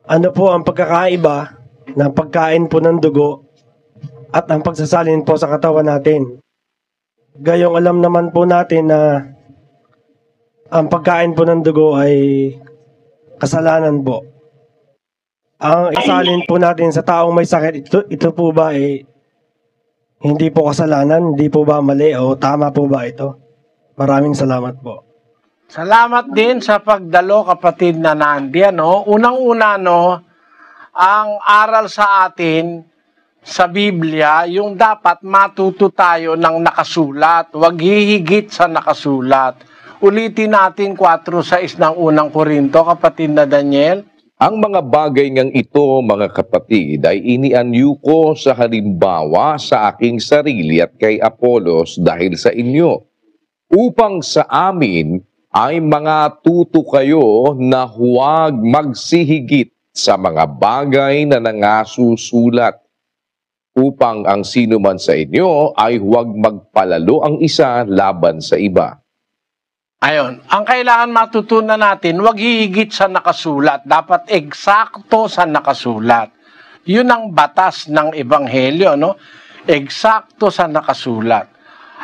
Ano po ang pagkakaiba ng pagkain po ng dugo at ang pagsasalin po sa katawan natin? Gayong alam naman po natin na ang pagkain po ng dugo ay kasalanan po. Ang isalin po natin sa taong may sakit, ito po ba hindi po kasalanan? Hindi po ba mali o tama po ba ito? Maraming salamat po. Salamat din sa pagdalo, kapatid na Nandi. Unang-una, ang aral sa atin sa Biblia, yung dapat matuto tayo ng nakasulat. Huwag hihigit sa nakasulat. Ulitin natin 4:6 ng unang Korinto, kapatid na Daniel. Ang mga bagay ngang ito, mga kapatid, ay inianyo ko sa halimbawa sa aking sarili at kay Apolos dahil sa inyo, upang sa amin ay mga tuto kayo na huwag magsihigit sa mga bagay na nangasusulat, upang ang sino man sa inyo ay huwag magpalalo ang isa laban sa iba. Ayon, ang kailangan matutunan natin, huwag hihigit sa nakasulat. Dapat eksakto sa nakasulat. Yun ang batas ng Ebanghelyo, Eksakto sa nakasulat.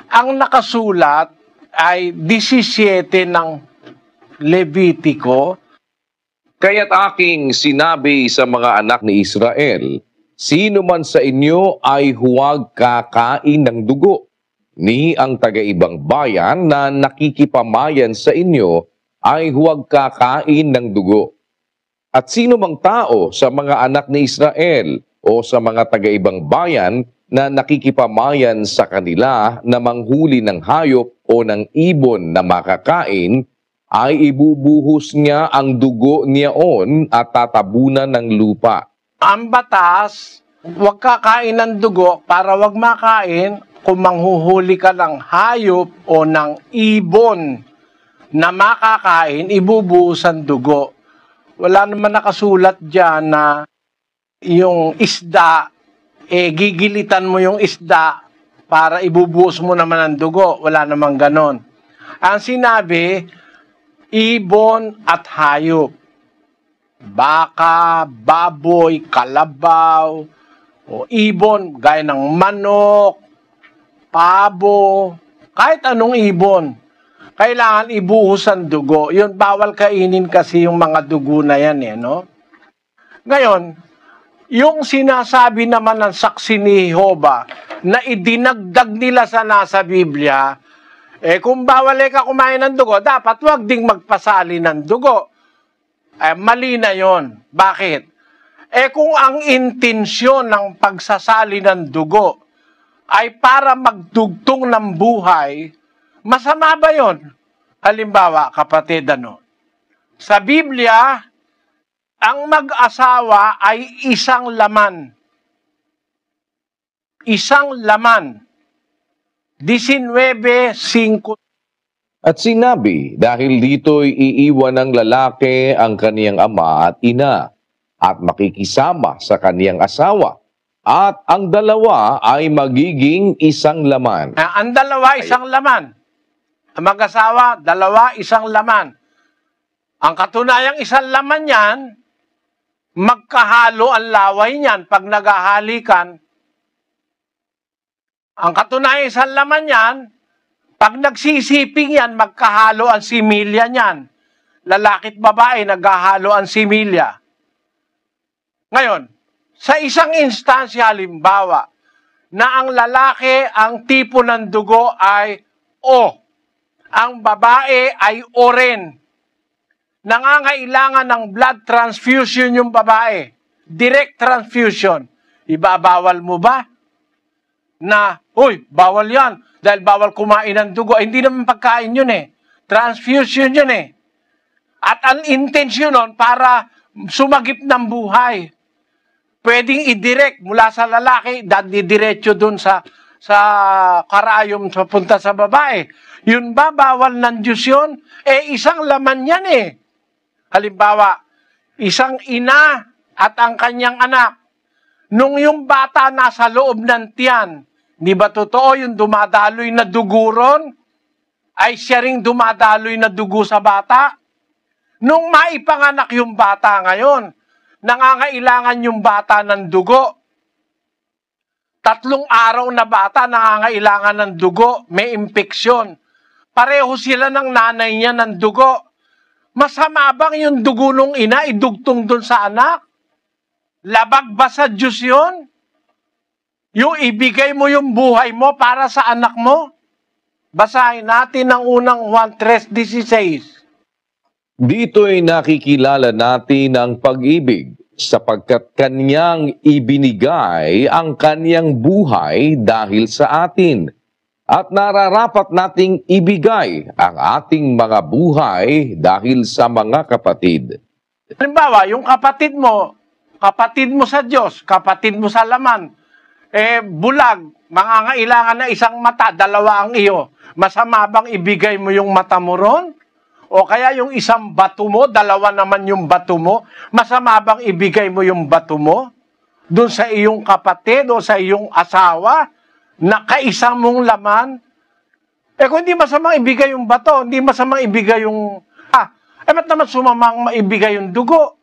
Ang nakasulat ay 17 ng Levitico. Kaya't aking sinabi sa mga anak ni Israel, sino man sa inyo ay huwag kakain ng dugo, ni ang taga-ibang bayan na nakikipamayan sa inyo ay huwag kakain ng dugo. At sino mang tao sa mga anak ni Israel o sa mga taga-ibang bayan na nakikipamayan sa kanila na manghuli ng hayop o ng ibon na makakain, ay ibubuhos niya ang dugo niyaon at tatabunan ng lupa. Ang batas, huwag kakain ng dugo para huwag makain. Kung manghuhuli ka ng hayop o ng ibon na makakain, ibubuhos ang dugo. Wala naman nakasulat dyan na yung isda, gigilitan mo yung isda para ibubuhos mo naman ang dugo. Wala naman ganon. Ang sinabi, ibon at hayop. Baka, baboy, kalabaw, o ibon, gaya ng manok, pabo, kahit anong ibon, kailangan ibuhos ang dugo. Yun, bawal kainin kasi yung mga dugo na yan, Ngayon, yung sinasabi naman ng saksi ni Jehovah na idinagdag nila sa nasa Biblia, kung bawal ka kumain ng dugo, dapat wag ding magpasali ng dugo. Mali na yon. Bakit? Kung ang intensyon ng pagsasali ng dugo ay para magdugtong ng buhay, masama ba yon? Halimbawa, kapatid, sa Biblia, ang mag-asawa ay isang laman. Isang laman. 19:5. At sinabi, dahil dito'y iiwan ng lalaki ang kaniyang ama at ina, at makikisama sa kaniyang asawa, at ang dalawa ay magiging isang laman. Ang dalawa, isang laman. Ang mag-asawa, dalawa, isang laman. Ang katunayang isang laman yan, magkahalo ang laway niyan pag naghahalikan. Ang katunayang isang laman yan, pag nagsisiping yan, magkahalo ang similya niyan. Lalaki't babae, naghahalo ang similya. Ngayon, sa isang instansya, halimbawa, na ang lalaki, ang tipo ng dugo ay O. Ang babae ay O rin. Nangangailangan ng blood transfusion yung babae. Direct transfusion. Ibabawal mo ba? Na, bawal yan. Dahil bawal kumain ng dugo. Hindi naman pagkain yun Transfusion yun At ang intensyon nun para sumagip ng buhay. Pwedeng i-direct mula sa lalaki, didiretso dun sa karayom papunta sa babae. Yun ba, bawal ng Diyos yun? Isang laman yan Halimbawa, isang ina at ang kanyang anak. Nung yung bata nasa loob ng tiyan, di ba totoo yung dumadaloy na duguron? Ay siya ring dumadaloy na dugo sa bata? Nung maipanganak yung bata ngayon, nangangailangan yung bata ng dugo. 3 araw na bata, nangangailangan ng dugo, may impeksyon. Pareho sila ng nanay niya ng dugo. Masama bang yung dugo ng ina idugtong dun sa anak? Labag ba sa Diyos yun? Yung ibigay mo yung buhay mo para sa anak mo? Basahin natin ang unang Juan 3:16. Dito'y nakikilala natin ang pag-ibig sapagkat Kanyang ibinigay ang Kanyang buhay dahil sa atin. At nararapat nating ibigay ang ating mga buhay dahil sa mga kapatid. Halimbawa, yung kapatid mo sa Diyos, kapatid mo sa laman, bulag, mangangailangan na isang mata, 2 ang iyo. Masama bang ibigay mo yung mata mo ron? O kaya yung isang bato mo, 2 naman yung bato mo, masama bang ibigay mo yung bato mo? Doon sa iyong kapatid o sa iyong asawa, na kaisa mong laman? Kung hindi masamang ibigay yung bato, hindi masamang ibigay yung... ba't naman sumamang maibigay yung dugo?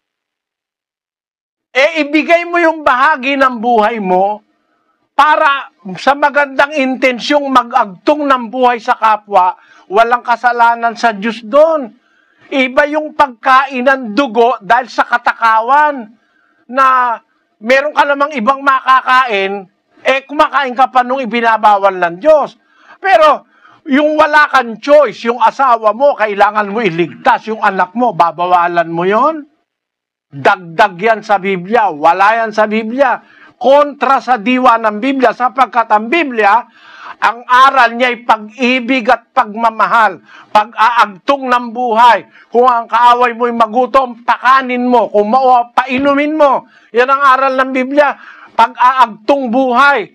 Ibigay mo yung bahagi ng buhay mo para sa magandang intensyong mag-agtong ng buhay sa kapwa, walang kasalanan sa Diyos doon. Iba yung pagkain ng dugo dahil sa katakawan na meron ka namang ibang makakain, kumakain ka pa nung ibinabawal ng Diyos. Pero yung wala kang choice, yung asawa mo, kailangan mo iligtas, yung anak mo, babawalan mo yon. Dagdag yan sa Biblia, wala yan sa Biblia. Kontra sa diwa ng Biblia, sapagkat ang Biblia, ang aral niya ay pag-ibig at pagmamahal, pag-aagtong ng buhay. Kung ang kaaway mo'y magutom, takanin mo. Kung painumin mo. Yan ang aral ng Biblia, pag-aagtong buhay.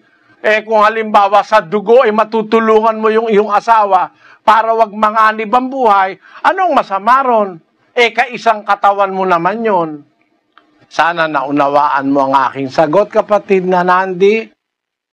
Kung halimbawa sa dugo, matutulungan mo yung iyong asawa para wag manganib ang buhay, anong masama ron? Kaisang katawan mo naman yon. Sana naunawaan mo ang aking sagot, kapatid na Nandi.